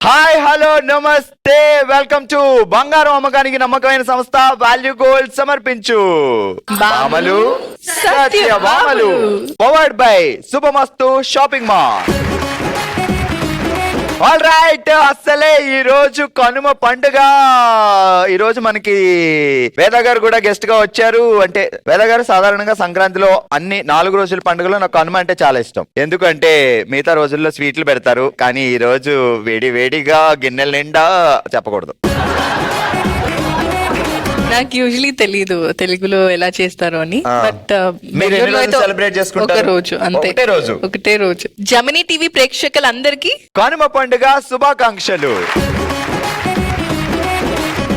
Hi hello నమస్తే welcome to బంగారం అమ్మకానికి నమ్మకమైన సంస్థ వాల్యూ గోల్డ్ సమర్పించు బామలు సత్య బామలు powered by Subhamastu shopping mall. All right, అసలే ఈ రోజు కనుమ పండుగ. ఈ రోజు మనకి వేద గారు కూడా గెస్ట్ గా వచ్చారు. అంటే వేద గారు సాధారణంగా సంక్రాంతిలో అన్ని 4 రోజుల పండుగలో నాకు కనుమ అంటే చాలా ఇష్టం. ఎందుకంటే మిగతా రోజుల్లో స్వీట్లు పెడతారు, కానీ ఈ రోజు వేడి వేడిగా గిన్నెల నిండా చెప్పకూడదు. నాకు యూజువలీ తెలీదు తెలుగులో ఎలా చేస్తారో అని. బట్ సెలబ్రేట్ చేసుకుంటారు ఒక రోజు అంతే, ఒకటే రోజు. జమినీ టీవీ ప్రేక్షకులందరికీ కనుమ పండుగ శుభాకాంక్షలు.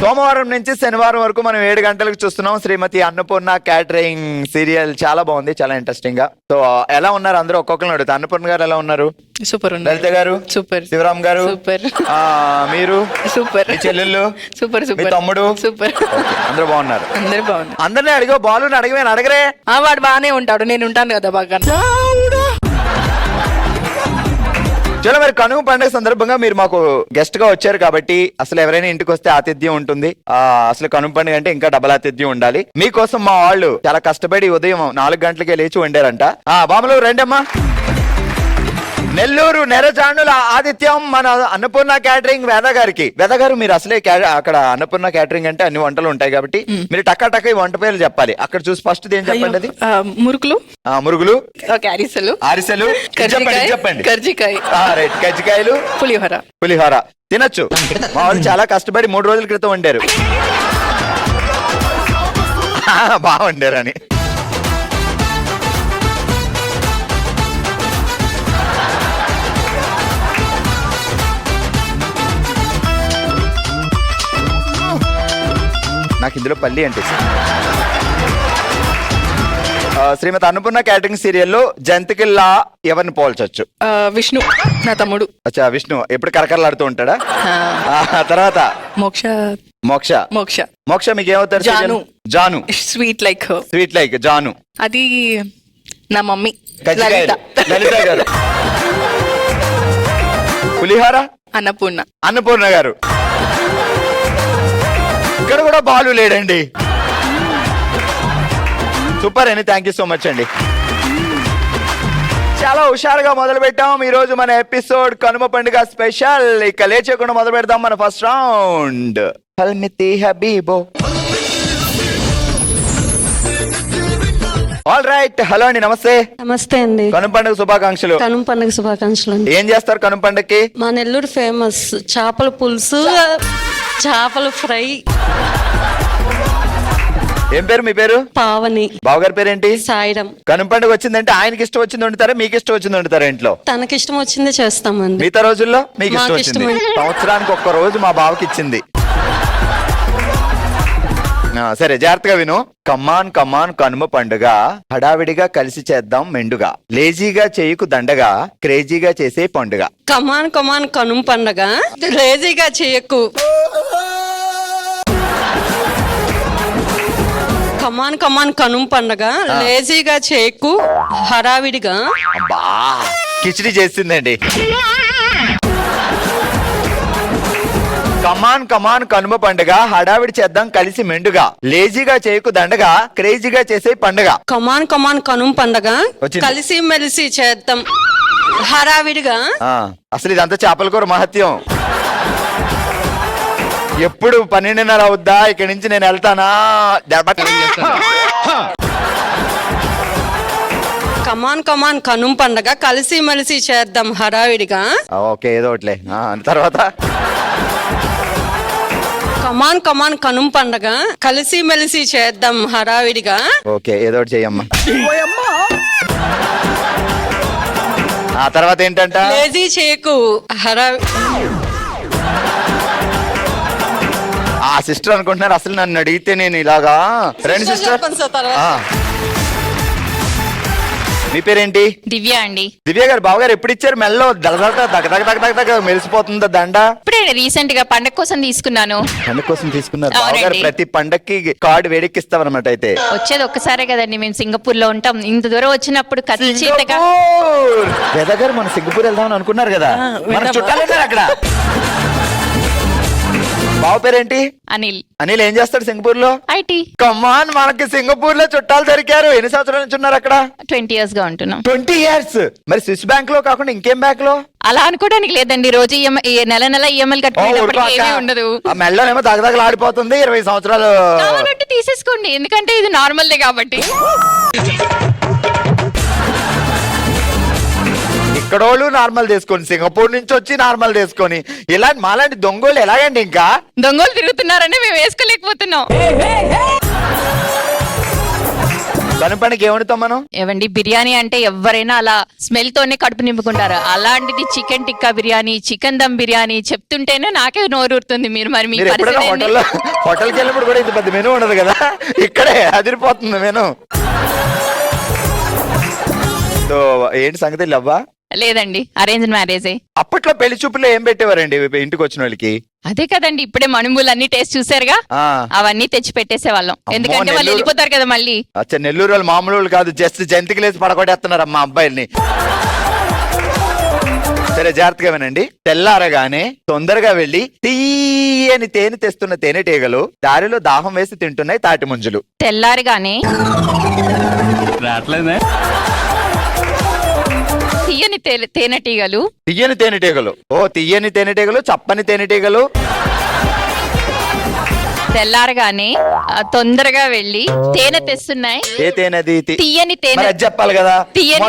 సోమవారం నుంచి శనివారం వరకు మనం 7 గంటలకు చూస్తున్నాం శ్రీమతి అన్నపూర్ణ క్యాటరింగ్ సీరియల్. చాలా బాగుంది, చాలా ఇంట్రెస్టింగ్ గా. సో ఎలా ఉన్నారు అందరూ? ఒక్కొక్కరిని అడుగుతా. అన్నపూర్ణ గారు ఎలా ఉన్నారు? సూపర్. లలిత గారు సూపర్. శివరామ్ గారు సూపర్. మీరు సూపర్. మీ చెల్లెళ్ళు సూపర్. మీ తమ్ముడు సూపర్. అందరూ బాగున్నారు? అందరు బాగున్నారు. అందరినీ అడిగో, బాలుని అడగరే. వాడు బాగానే ఉంటాడు, నేను ఉంటాను కదా బాగా. చలో, మరి కనుమ పండుగ సందర్భంగా మీరు మాకు గెస్ట్ గా వచ్చారు కాబట్టి అసలు ఎవరైనా ఇంటికి వస్తే ఆతిథ్యం ఉంటుంది. అసలు కనుమ పండుగ అంటే ఇంకా డబల్ ఆతిథ్యం ఉండాలి. మీకోసం మా వాళ్ళు చాలా కష్టపడి ఉదయం 4 గంటలకే లేచి వండారంట. బాబులు రండమ్మా. నెల్లూరు నెరజానుల ఆతిథ్యం మన అన్నపూర్ణ క్యాటరింగ్ వేద గారికి. వేద గారు, మీరు అసలే అక్కడ అన్నపూర్ణ క్యాటరింగ్ అంటే అన్ని వంటలు ఉంటాయి కాబట్టి మీరు టక్క ఈ వంట పేర్లు చెప్పాలి. అక్కడ చూసి ఫస్ట్ ఏం చెప్పండి? అది మురుగులు, అరిసెలు చెప్పండి. రైట్, కజ్జికాయలు, పులిహోర తినొచ్చు. మా వాళ్ళు చాలా కష్టపడి 3 రోజుల క్రితం వండారు. బాగా వండారని. నాకు ఇందులో పల్లి అంటే శ్రీమతి అన్నపూర్ణ క్యాటరింగ్ సీరియల్లో జంతికల్లా ఎవరిని పోల్చొచ్చు? విష్ణు, నా తమ్ముడు. అచ్చా, విష్ణు ఎప్పుడు కరకరలాడుతూ ఉంటాడా? తర్వాత మోక్ష మీకు ఏమవుతారు? జాను. Sweet like Jaanu. అది నా మమ్మీ. లలిత గారు. పులిహోర అన్నపూర్ణ గారు. ఇక్కడ కూడా బాలు లేడండి. సూపర్ అండి, థ్యాంక్ యూ సో మచ్ అండి. చాలా హుషారుగా మొదలు పెట్టాం ఈ రోజు మన ఎపిసోడ్ కనుమ పండుగ స్పెషల్. ఇక లేచకుండా మొదలు పెడదాం మన first round. Halamithi Habibo. All right, hello అండి, నమస్తే. నమస్తే అండి. కనుమ పండుగ శుభాకాంక్షలు. కనుమ పండుగ శుభాకాంక్షలు. ఏం చేస్తారు కనుమ పండుగకి? మా నెల్లూరు ఫేమస్ చేపల పులుసు, చేపల ఫ్రై. ఏం పేరు మీ పేరు? పావని. బావగారి పేరేంటి? సాయిరం. కనుమ పండుగ వచ్చిందంటే ఆయనకి ఇష్టం వచ్చింది వండుతారా, మీకు ఇష్టం వచ్చింది వండుతారా ఇంట్లో? తనకి ఇష్టం వచ్చింది చేస్తామండి. మిగతా రోజుల్లో మీకు ఇష్టం వచ్చింది. సంవత్సరానికి 1 రోజు మా బావకి ఇచ్చింది. సరే, జాగ్రత్తగా విను. కమ్మాన్ కనుమ పండుగ హడావిడిగా కలిసి చేద్దాం మెండుగా, లేజీగా చేయకు దండగా, క్రేజీగా చేసే పండుగ. కమాన్ కనుమ పండుగ లేజీగా చేయకు. కమాన్ కనుమ పండుగ లేజీగా చేయకు, హడావిడిగా. అబ్బా, కిచిడి చేసిందండి. కమాన్ కనుమ పండుగ హడావిడి చేద్దాం కలిసి మెండుగా, లేజీగా చేయకు దండగా, క్రేజీగా చేసే పండుగ. కమాన్ కనుమ పండుగ కలిసి మెలిసి చేద్దాం హడావిడిగా. అసలు ఇదంతా చేపల కూర మహత్యం. ఎప్పుడు 12:30 అవుద్దా, ఇక్కడి నుంచి నేను వెళ్తానా? కమాన్ కనుమ పండుగ కలిసి మెలిసి చేద్దాం హడావిడిగా. ఓకే, ఏదో ఒకట్లే. తర్వాత కమాన్ కనుమ పండుగ కలిసి మెలిసి చేద్దాం హడావిడిగా. ఓకే, ఏదో ఒకటి చెయ్యమ్మా. ఆ తర్వాత ఏంటంట? లేజీ చేయకు ఆ సిస్టర్ అనుకుంటున్నారు, అసలు నన్ను అడిగితే నేను ఇలాగా. రెండు సిస్టర్. మీ పేరేంటి? దివ్య అండి. దివ్య గారు, బావగారు ఎప్పుడు ఇచ్చారు? మెల్లో దగ్గర మెరిసిపోతుందా దండ? ఇప్పుడే రీసెంట్ గా పండగ కోసం తీసుకున్నాను. పండగ కోసం తీసుకున్నారు? బావగారు ప్రతి పండక్కి కార్డు వేడెక్కిస్తాం అనమాట. అయితే వచ్చేది ఒక్కసారే కదండి, మేము సింగపూర్ లో ఉంటాం. ఇంత దూరం వచ్చినప్పుడు ఖచ్చితంగా. వేద గారు మన సింగపూర్ వెళ్దామని అనుకున్నారు కదా, మన చుట్టాలు అక్కడ. బావ పేరేంటి? అనిల్. అనిల్ ఏం చేస్తాడు సింగపూర్ లో? ఐటీ. కమాన్, మనకి సింగపూర్ లో చుట్టాలు దొరికారు. ఎన్ని సంవత్సరాల నుంచి ఉన్నారు అక్కడ? 20 years గా ఉంటున్నాం. 20 years. మరి స్విస్ బ్యాంక్ లో కాకుండా ఇంకేం బ్యాంక్ లో? అలా అనుకోవడానికి లేదండి, రోజు నెల నెల ఈఎంఐలు కట్టుకునేటప్పటికి ఏమీ ఉండదు. ఆ మెళ్ళనేమో దగదగలు ఆడిపోతుంది. 20 సంవత్సరాలు కావాలంటే తీసేసుకోండి, ఎందుకంటే ఇది నార్మల్ డే కాబట్టి. ఇక్కడోళ్ళు నార్మల్ తీసుకొని, సింగపూర్ నుంచి వచ్చి నార్మల్ తీసుకొని, ఇలాంటి మాలాంటి దొంగోళ్ళు ఎలాగండి? ఇంకా దొంగలు తిరుగుతున్నారని మేము వేసుకోలేకపోతున్నాం. పనికి ఏమడుతాం మనం? ఏవండి, బిర్యానీ అంటే ఎవరైనా అలా స్మెల్ తోనే కడుపు నింపుకుంటారు. అలాంటిది చికెన్ టిక్కా బిర్యానీ, చికెన్ దమ్ బిర్యానీ చెప్తుంటేనే నాకే నోరూరుతుంది. మీరు మరి మీ పరిస్థితి ఏంటి? హోటల్కి వెళ్ళినప్పుడు కూడా ఇంత పెద్ద మెనూ ఉండదు కదా, ఇక్కడే అదిరిపోతుంది మెనూ. సో ఏంటి సంగతి? లవ్వా? లేదండి, అరేంజ్ మ్యారేజే. అప్పట్లో పెళ్లి చూపులో ఏం పెట్టేవారండి ఇంటికి వచ్చిన వాళ్ళకి? అదే కదండి, ఇప్పుడే మణుములు అన్ని టేస్ట్ చూసారుగా, అవన్నీ తెచ్చి పెట్టేసే వాళ్ళం. ఎందుకంటే వాళ్ళు వెళ్ళిపోతారు కదా మళ్ళీ. అచ్చా, నెల్లూరు వాళ్ళు మామూలు వాళ్ళు కాదు, జస్ట్ జంతికి లేసి పడగొట్టేస్తున్నారు అమ్మా అబ్బాయిల్ని. సరే జాగ్రత్తగా వినండి. తెల్లారగానే తొందరగా వెళ్లి తీయని తేనె తెస్తున్న తేనెటీగలు దారిలో దాహం వేసి తింటున్నాయి తాటి ముంజులు. తెల్లారగానే తీయని తేనెటీగలు. తీయని తేనెటీగలు. ఓ, తీయని తేనెటీగలు, చప్పని తేనెటీగలు. తెల్లారగానే తొందరగా వెళ్లి తేనె తెస్తున్నాయి. ఏ తేనెది? తీయని తేనె. చెప్పాలి కదా, తీయని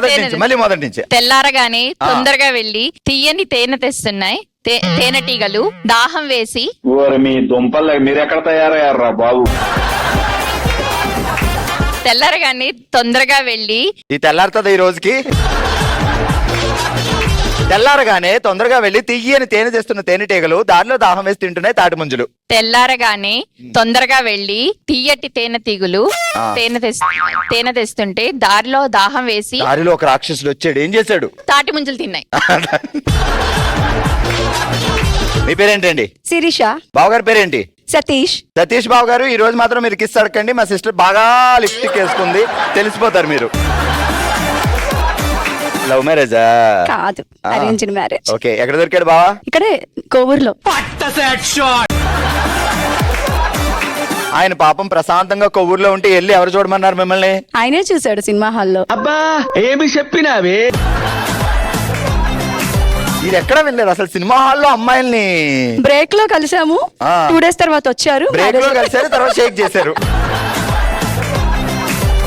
మొదటి నుంచి. తెల్లారగానే తొందరగా వెళ్లి తీయని తేనె తెస్తున్నాయి తేనెటీగలు దాహం వేసి. మీ దుంపలు మీరెక్కడ తయారయ్యారా బాబు? తెల్లారగానే తొందరగా వెళ్లి. ఈ తెల్లారుతుంది ఈ రోజుకి. తెల్లారగానే తొందరగా వెళ్లి తీయని తేనె తెస్తున్న తేనెటీగలు దారిలో దాహం వేసి తింటున్నాయి తాటి ముంజులు. తెల్లారగానే తొందరగా వెళ్లి తీయటి తేనెటీగలు తేనె తెస్తుంటే దారిలో దాహం వేసి. దారిలో ఒక రాక్షసుడు వచ్చాడు, ఏం చేశాడు? తాటి ముంజలు తిన్నాయి. మీ పేరేంటండి? శిరీష. బావగారి పేరేంటి? సతీష్. సతీష్ బాబు గారు, ఈ రోజు మాత్రం మీరు కిస్ అడకండి. మా సిస్టర్ బాగా లిప్స్టిక్ వేసుకుంది, తెలిసిపోతారు మీరు. లవ్ మ్యారేజా? కాదు, అరేంజ్డ్ మ్యారేజ్. ఓకే, ఎక్కడ దొరికాడు బావా? ఇక్కడే కోవూరులో. ఆయన పాపం ప్రశాంతంగా కొవ్వూరులో ఉంటే వెళ్ళి ఎవరు చూడమన్నారు మిమ్మల్ని? ఆయనే చూశాడు సినిమా హాల్లో. అబ్బా ఏమి చెప్పినావే? ఇది ఎక్కడ వెళ్ళారు అసలు సినిమా హాల్లో అమ్మాయిల్ని? బ్రేక్ లో కలిసాము, 2 days తర్వాత వచ్చారు. బ్రేక్ లో కలిసారు, తర్వాత షేక్ చేశారు.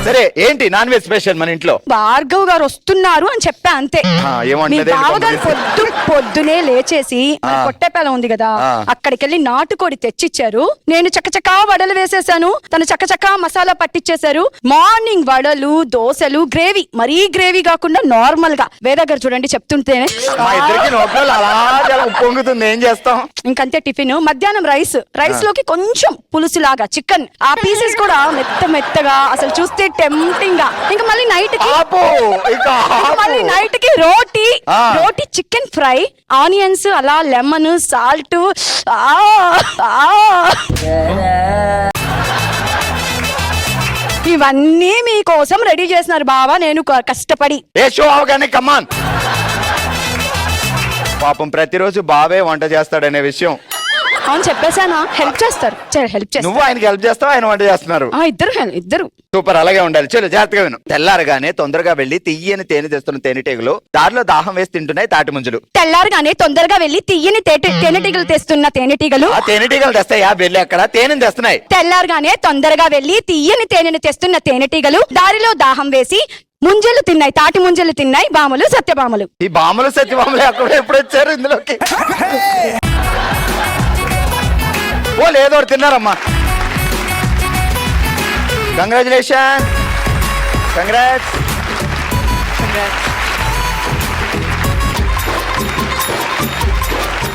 సరే, ఏంటి నాన్ వెజ్ స్పెషల్ మన ఇంట్లో? భార్గవ్ గారు వస్తున్నారు అని చెప్పా అంతే. మీ బావగారు పొద్దునే లేచేసి కొట్టేపేల ఉంది కదా, అక్కడికి వెళ్ళి నాటుకోడి తెచ్చిచ్చారు. నేను చక్కచక్కా వడలు వేసేసాను, తను చక్కచక్కా మసాలా పట్టించేశారు. మార్నింగ్ వడలు, దోశలు, గ్రేవీ, మరీ గ్రేవీ కాకుండా నార్మల్ గా. వేద గారు చూడండి చెప్తుంటేనే పొంగుతుంది, ఏం చేస్తాం ఇంకంతే. టిఫిన్, మధ్యాహ్నం రైస్ లోకి కొంచెం పులుసు లాగా చికెన్, ఆ పీసెస్ కూడా మెత్తగా, అసలు చూస్తే టెంప్టింగ్ గా. ఇంకా మళ్ళీ నైట్ కి రోటీ చికెన్ ఫ్రై, ఆనియన్స్, అలా లెమన్, సాల్ట్. ఇవన్నీ మీకోసం రెడీ చేసినారు బావా, నేను కష్టపడి. కమాన్. పాపం ప్రతిరోజు బావే వంట చేస్తాడనే విషయం అవును చెప్పేశానా? హెల్ప్ చేస్తారు. నువ్వు ఆయనకి హెల్ప్ చేస్తావు, ఆయన వంట చేస్తున్నారు. ఇద్దరు సూపర్, అలాగే ఉండాలి. చలో జాగ్రత్తగా విను. తెల్లారగానే తొందరగా వెళ్లి తీయని తేనె తెస్తున్న తేనెటీగలు దారిలో దాహం వేసి తింటున్నాయి తాటి ముంజులు. తెల్లారగానే తొందరగా వెళ్లి తీయని తేనెటీగలు తెస్తున్న తేనెటీగలు. ఆ తేనెటీగలు తెస్తాయా? వెళ్ళి అక్కడ తేనెని తెస్తున్నాయి. తెల్లారగానే తొందరగా వెళ్లి తీయని తేనెని తెస్తున్న తేనెటీగలు దారిలో దాహం వేసి ముంజలు తిన్నాయి, తాటి ముంజలు తిన్నాయి బామలు సత్యభామలు. ఈ బామలు సత్యభామలు అక్కడ ఎప్పుడు వచ్చారు ఇందులోకి? ఓ లేదో తిన్నారమ్మా. Congratulation, congrats.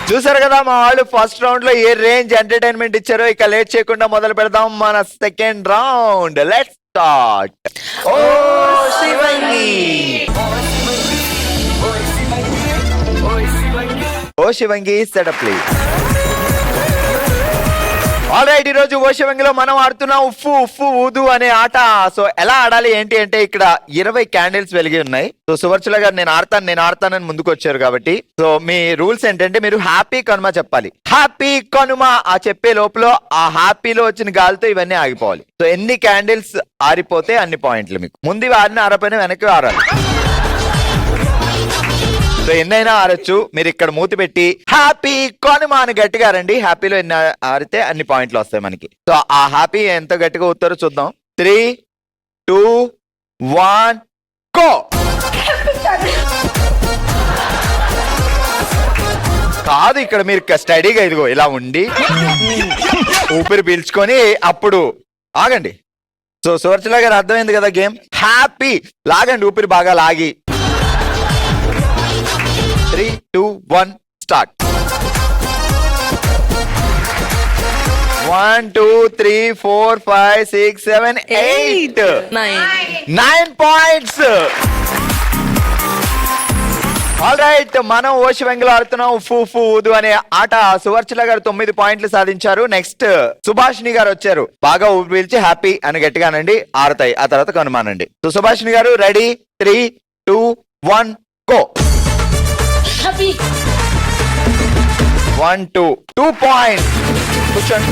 చూసారు కదా మా వాళ్ళు ఫస్ట్ రౌండ్ లో ఏ రేంజ్ ఎంటర్టైన్మెంట్ ఇచ్చారో. ఇక లేట్ చేయకుండా మొదలు పెడదాం మన సెకండ్ రౌండ్. Let's start. ఓ శివంగి, ఓ Shivangi setup please. All right, ఈ రోజు ఓషవంగిలో మనం ఆడుతున్నాం ఉఫ్ఫు ఉఫ్ఫు ఊదు అనే ఆట. సో ఎలా ఆడాలి ఏంటి అంటే ఇక్కడ 20 క్యాండిల్స్ వెలిగి ఉన్నాయి. సో సువర్చుల గారు నేను ఆడతానని ముందుకు వచ్చారు కాబట్టి సో మీ రూల్స్ ఏంటంటే మీరు హ్యాపీ కనుమ చెప్పాలి. హ్యాపీ కనుమ ఆ చెప్పే లోపల ఆ హ్యాపీలో వచ్చిన గాలితో ఇవన్నీ ఆగిపోవాలి. సో ఎన్ని క్యాండిల్స్ ఆరిపోతే అన్ని పాయింట్లు మీకు. ముందు ఆరిన ఆరపోయిన వెనక్కి ఆరాలి. సో ఎన్నైనా ఆరొచ్చు. మీరు ఇక్కడ మూతి పెట్టి హ్యాపీ కనుమ అని గట్టిగా ఆరండి. హ్యాపీలో ఎన్ని ఆరితే అన్ని పాయింట్లు వస్తాయి మనకి. సో ఆ హ్యాపీ ఎంత గట్టిగా ఊతారో చూద్దాం. 3, 2, 1 గో. కాదు, ఇక్కడ మీరు స్టడీగా ఇదిగో ఇలా ఉండి ఊపిరి పీల్చుకొని అప్పుడు ఆగండి. సో సువర్చల గారు అర్థమైంది కదా గేమ్. హ్యాపీ లాగండి, ఊపిరి బాగా లాగి. 3, 2, 1 స్టార్ట్. 1, 2, 3, 4, 5, 6, 7, 8 9 పాయింట్స్. ఆల్ రైట్, మనం ఓషవంగిలో ఆడుతున్నాం ఉఫ్ఫు ఉఫ్ఫు ఊదు అనే ఆట. సువర్చల గారు 9 పాయింట్లు సాధించారు. నెక్స్ట్ సుభాషిణి గారు వచ్చారు. బాగా ఊపిరి పీల్చి హ్యాపీ అని గట్టిగానండి, ఆరుతాయి. ఆ తర్వాత కనుమానండి. సో సుభాషిణి గారు రెడీ? 3, 2, 1 గో. 1, 2 పాయింట్స్. కూర్చోండి.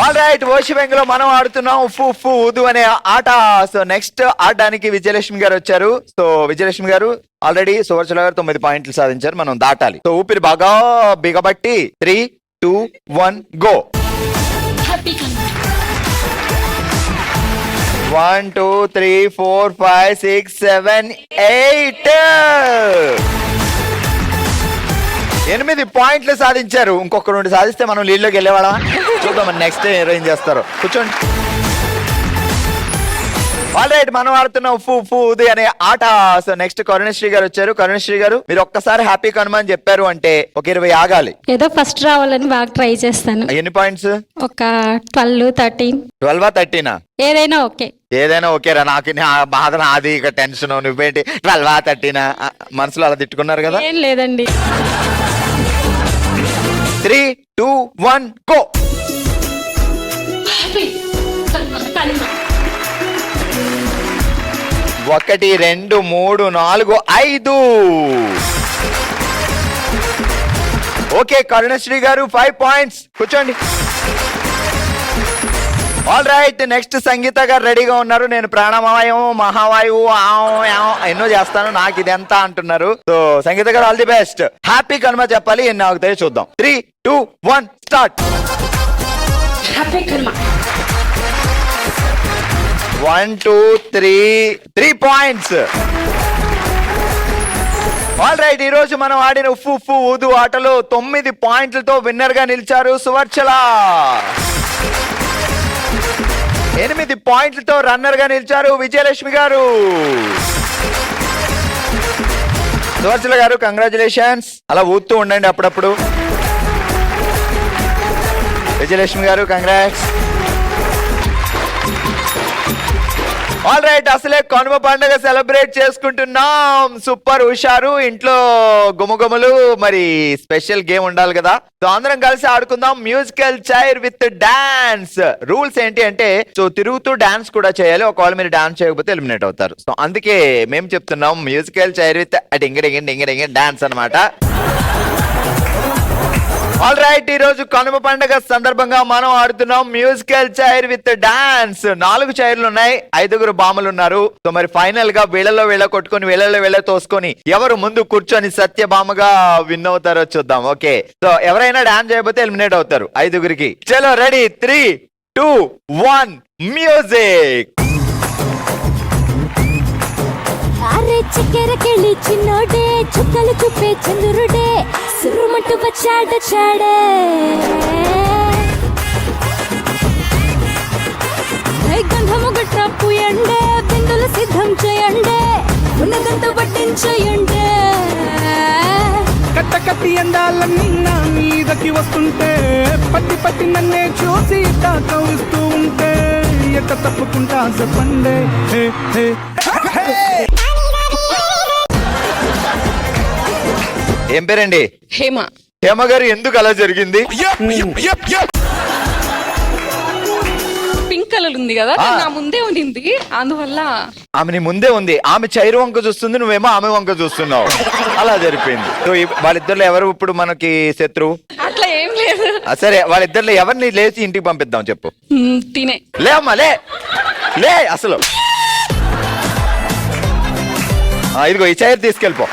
ఆల్ రైట్, ఓషవంగిలో మనం ఆడుతున్నాం ఉఫ్ఫు ఉఫ్ఫు ఊదు అనే ఆట. సో నెక్స్ట్ ఆడడానికి విజయలక్ష్మి గారు వచ్చారు. సో విజయలక్ష్మి గారు ఆల్రెడీ సువర్చల గారు 9 పాయింట్లు సాధించారు. మనం దాటాలి. సో ఊపిరి బాగా బిగబట్టి 3, 2, 1 గో. 1, 2, 3, 4, 5, 6, 7, 8 8 పాయింట్లు సాధించారు. ఇంకొక 2 సాధిస్తే మనం లీడ్లోకి వెళ్ళేవాళ్ళం. చూద్దాం నెక్స్ట్ ఏం చేస్తారో. కూర్చోండి. ఆల్ రైట్, మనం ఆడుతున్న ఉఫ్ఫు ఉఫ్ఫు ఊది అనే ఆట. సో నెక్స్ట్ కరుణశ్రీ గారు వచ్చారు. కరుణశ్రీ గారు మీరు ఒక్కసారి హ్యాపీ కనుమ అని చెప్పారు అంటే ఒక 20 ఆగాలి. ఏదో ఫస్ట్ రావాలని బాగా ట్రై చేస్తాను. ఎన్ని పాయింట్స్? ఒక 12, 13. 12 13 ఏదైనా ఓకే. ఏదైనా ఓకేరా. నాకు బాధ నాది, ఇక టెన్షన్. నువ్వేంటి 12 13 మనసులో అలా తిట్టుకున్నారు కదా. ఏం లేదండి. 3, 2, 1 గో. 1, 2, 3, 4, 5 ఓకే. కరుణశ్రీ గారు 5 పాయింట్స్. కూర్చోండి. ఆల్ రైట్, నెక్స్ట్ సంగీత గారు రెడీగా ఉన్నారు. నేను ప్రాణవాయువు మహావాయువు ఎన్నో చేస్తాను, నాకు ఇది ఎంత అంటున్నారు. సో సంగీత గారు all the best. Happy Kanuma చెప్పాలి. ఎన్ని ఆగుతాయో చూద్దాం. 3, 2, 1 స్టార్ట్. 1, 2, 3 పాయింట్స్. ఆల్ రైట్, ఈ రోజు మనం ఆడిన ఉఫ్ఫు ఉఫ్ఫు ఊదు ఆటలో 9 పాయింట్లతో విన్నర్ గా నిలిచారు సువర్చల. 8 పాయింట్లతో రన్నర్ గా నిలిచారు విజయలక్ష్మి గారు. సువర్చల గారు కంగ్రాచులేషన్స్. అలా ఊదుతూ ఉండండి అప్పుడప్పుడు. విజయలక్ష్మి గారు కంగ్రాట్స్. ఆల్ రైట్, అసలే కనుమ పండుగ సెలబ్రేట్ చేసుకుంటున్నాం. సూపర్ హుషారు. ఇంట్లో గుమగుమలు, మరి స్పెషల్ గేమ్ ఉండాలి కదా. సో అందరం కలిసి ఆడుకుందాం musical chair with dance. Rules ఏంటి అంటే సో తిరుగుతూ డాన్స్ కూడా చేయాలి. ఒకవేళ మీరు డాన్స్ చేయకపోతే ఎలిమినేట్ అవుతారు. సో అందుకే మేము చెప్తున్నాం మ్యూజికల్ చైర్ విత్ డింగ డాన్స్ అన్నమాట. ఆల్ రైట్, ఈ రోజు కనుమ పండుగ సందర్భంగా మనం ఆడుతున్నాం మ్యూజికల్ చైర్ విత్ డాన్స్. 4 చైర్లు ఉన్నాయి, 5 బాములు ఉన్నారు. సో మరి ఫైనల్ గా వీళ్ళ కొట్టుకొని వీళ్ళ తోసుకొని ఎవరు ముందు కూర్చొని సత్యభామగా విన్ అవుతారో చూద్దాం. ఓకే, సో ఎవరైనా డాన్స్ చేయకపోతే ఎలిమినేట్ అవుతారు 5కి. చలో రెడీ? 3, 2, 1 మ్యూజిక్. అరే చక్కెర కెళ్ళి చిన్నోడే, చుక్కలు చూపే చంద్రుడే, సురుమంటూ వచ్చాడే. గంధము గట్ట పూయండే, బిందులు సిద్ధం చేయండే, ఉన్నదంత వడ్డించేయండే. కట్టి అందాలన్నీ నా మీదకి వస్తుంటే, పట్టి నన్నే చూసి కవిస్తూ ఉంటే, ఎట్ట తప్పుకుంటా చెప్పండే. ఏం పేరండి? హేమ. హేమ గారు, ఎందుకు అలా జరిగింది? ఉంది కదా నా ముందే ఉంది అందువల్ల ఆమె నీ ముందే ఉంది, ఆమె చైరు వంక చూస్తుంది, నువ్వేమో ఆమె వంక చూస్తున్నావు, అలా జరిపోయింది. సో వాళ్ళిద్దరిలో ఎవరు ఇప్పుడు మనకి శత్రువు? అట్లా ఏం లేదు. సరే, వాళ్ళిద్దరిలో ఎవరిని లేచి ఇంటికి పంపిద్దాం చెప్పు. తినే లే అమ్మా, లే లే అసలు. ఇదిగో ఈ చైర్ తీసుకెళ్ళిపో.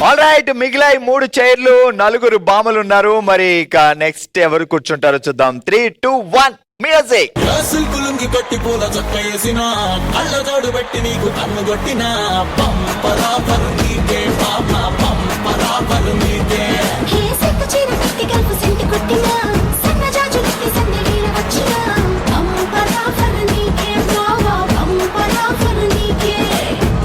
ఆల్ రైట్, మిగిలాయి 3 చైర్లు, 4 బామలు ఉన్నారు. మరి ఇక నెక్స్ట్ ఎవరు కూర్చుంటారో చూద్దాం. 3, 2, 1 మ్యూజిక్. కులుంగి కట్టి పూల చొక్క వేసిన కళ్ళ తోడు పెట్టి నీకు కన్ను కొట్టిన పంపరా పరు నీకే బాబా పంపరా పరు నీకే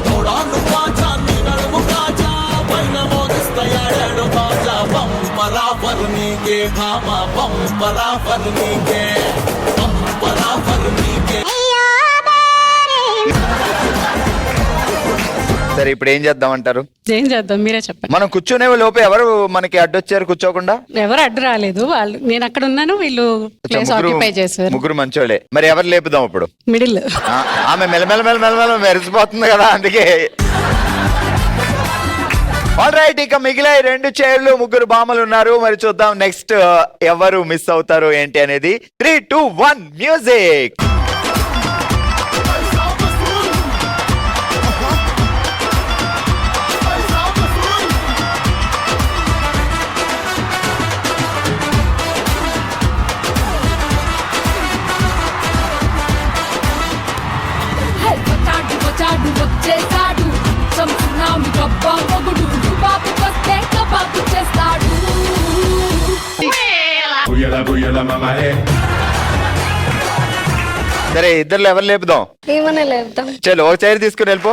తోడాను కాచా నీ నడుము కాచా పైన మోగిస్తాయాడు బాజా పంపరా పరు నీకే బాబా పంపరా పరు నీకే పంపరా పరు నీకే. సరే, ఇప్పుడు ఏం చేద్దాం అంటారు? ఏం చేద్దాం మీరే చెప్పండి. మనం కూర్చునే లోపు ఎవరు మనకి అడ్డొచ్చారు కూర్చోకుండా? ఎవరు అడ్డు రాలేదు, వాళ్ళు నేను అక్కడ ఉన్నాను, వీళ్ళు ప్లేస్ ఆక్యుపై చేశారు. ముగ్గురు మంచోళ్ళే. మరి ఎవరు లేపుదాం ఇప్పుడు? మిడిల్ ఆమె మెల్లమెల్ల మెరిసిపోతుంది కదా, అందుకే. ఆల్ రైట్, ఇక మిగిలాయి 2 చైర్లు, 3 బామలు ఉన్నారు. మరి చూద్దాం నెక్స్ట్ ఎవరు మిస్ అవుతారు ఏంటి అనేది. 3, 2, 1 మ్యూజిక్. వచ్చేసాడు సంసునామి గబ్బా మొగుడు బాబు వస్తే కబాబు చేస్తాడు. సరే, ఇద్దరు ఎవరు లేపుదాం? ఏమన్నా లేపుదాం. చలో, ఒక చైర్ తీసుకుని వెళ్ళిపో.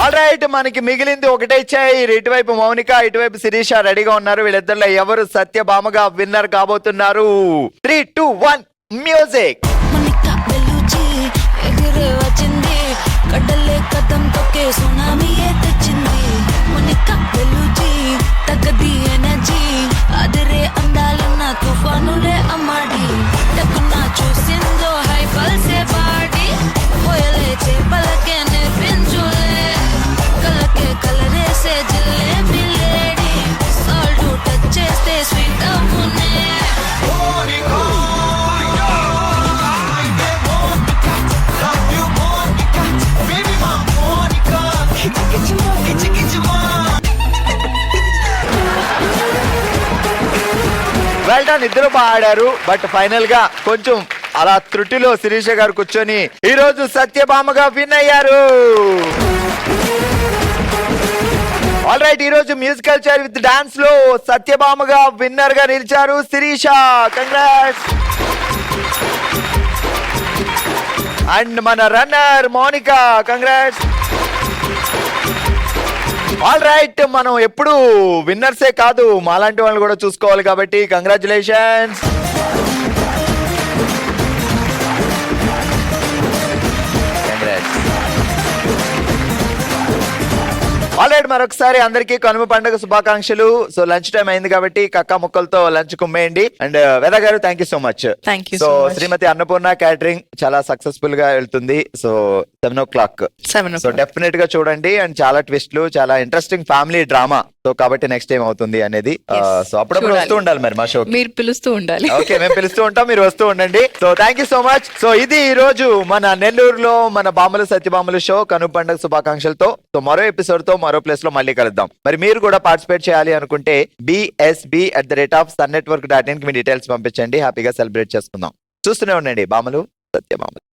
ఆల్ రైట్, మనకి మిగిలింది ఒకటే చైర్. ఇటువైపు మౌనిక, ఇటువైపు శిరీష రెడీగా ఉన్నారు. వీళ్ళిద్దరిలో ఎవరు సత్యభామగా విన్నర్ కాబోతున్నారు? 3, 2, 1 మ్యూజిక్. వచ్చింది కడ్డలే కథం తొక్కే సునామీయే తెచ్చింది. మునిక వెలుచి తగ్గది ఎనర్జీ అదిరే అందాలున్న తుఫానులే అమ్మాడి టక్కున చూసిందో హై పల్సే పాడి పోయలే చేపలకే నేర్పించులే కలకే కలరేసే జిల్లే బిల్లేడి సాల్ట్ టచ్ చేస్తే స్వీట్ అవునే. వెల్ డన్, ఇద్దరు బాగా ఆడారు. బట్ ఫైనల్ గా కొంచెం అలా త్రుటిలో శిరీష గారు కూర్చొని ఈ రోజు సత్యభామగా విన్ అయ్యారు. ఆల్ రైట్, ఈ రోజు మ్యూజికల్ చైర్ విత్ డాన్స్ లో సత్యభామగా విన్నర్ గా నిలిచారు శిరీష. కంగ్రాట్స్. అండ్ మన runner Mounika, congrats. All right, మనం ఎప్పుడు విన్నర్సే కాదు, మాలాంటి వాళ్ళు కూడా చూసుకోవాలి కాబట్టి కంగ్రాచులేషన్స్. ఆల్రైట్, మరొకసారి అందరికీ కనుమ పండుగ శుభాకాంక్షలు. సో లంచ్ టైం అయింది కాబట్టి కక్క ముక్కలతో లంచ్ కుమ్మేయండి. అండ్ వేద గారు, thank you so much. So Shrimati Annapurna catering చాలా సక్సెస్ఫుల్ గా వెళ్తుంది. So 7 o'clock. సో డెఫినెట్ గా చూడండి. అండ్ చాలా ట్విస్ట్లు, చాలా ఇంట్రెస్టింగ్ ఫ్యామిలీ డ్రామా. సో కాబట్టి నెక్స్ట్ టైం అవుతుంది అనేది. సో అప్పుడప్పుడు వస్తూ ఉండాలి మరి మా షో. మీరు పిలుస్తూ ఉండాలి. ఓకే, మేము పిలుస్తూ ఉంటాం, మీరు వస్తూ ఉండండి. So thank you so much. So ఇది ఈ రోజు మన నెల్లూరులో మన బామలు సత్యభామలు షో కనుమ పండుగ శుభాకాంక్షలతో. సో మరో ఎపిసోడ్ తో మరో ప్లేస్ లో మళ్ళీ కలుద్దాం. మరి మీరు కూడా పార్టిసిపేట్ చేయాలి అనుకుంటే bsb@sunnetwork.in కి మీ డీటెయిల్స్ పంపించండి. హ్యాపీగా సెలబ్రేట్ చేసుకుందాం. చూస్తూనే ఉండండి బామలు సత్యభామలు.